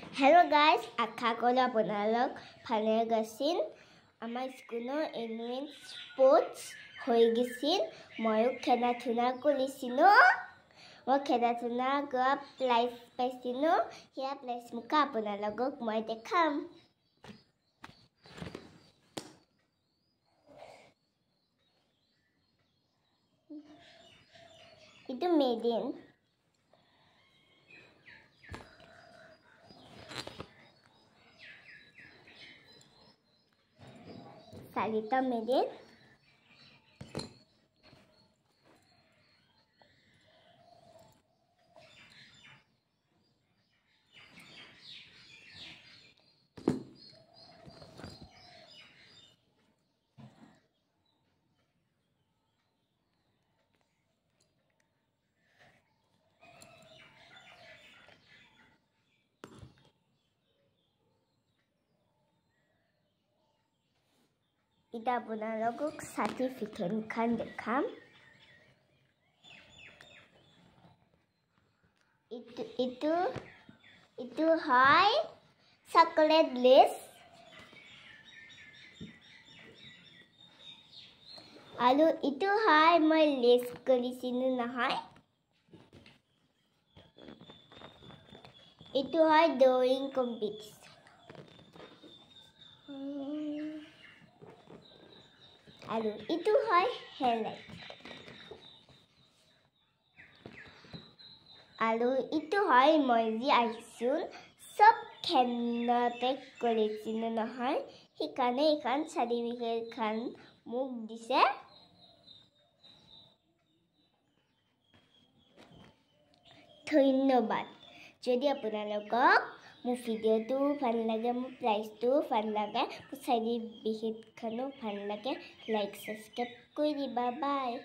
Hello guys, আশা কৰোঁ আপোনালোক ভালে গৈছিল। আমাৰ স্কুলৰ এনুৱেল স্পৰ্টছ হৈ গৈছিল। ময়ো খেলা ধূলা কৰিছিলোঁ। মই খেলা ধূলা কৰা প্ৰাইজ পাইছিলোঁ। সেয়া প্ৰাইজ মুখা আপোনালোকক মই দেখাম। এইটো মেডেল। চাৰিটা মেডেল। এতিয়া আপোনালোকক চাৰ্টিফিকেটখন দেখাম। এইটো হয় চকলেট লেছ আৰু এইটো হয় মই লেছ কৰিছিলোঁ নহয়। এইটো হয় ড্ৰয়িং কম্পিটিশ্যন। আৰু এইটো হয় হেলাইট। আৰু এইটো হয় মই যি আহিছোঁ চব খেলতে কৰিছিলোঁ নহয়, সেইকাৰণে এইখন চাৰ্টিফিকেটখন মোক দিছে। ধন্যবাদ। যদি আপোনালোকক মোৰ ভিডিঅ'টো ভাল লাগে, মোৰ প্ৰাইজটো ভাল লাগে, মোৰ চাৰ্টিফিকেটখনো ভাল লাগে, লাইক ছাবস্ক্ৰাইব কৰি দিবা। বাই।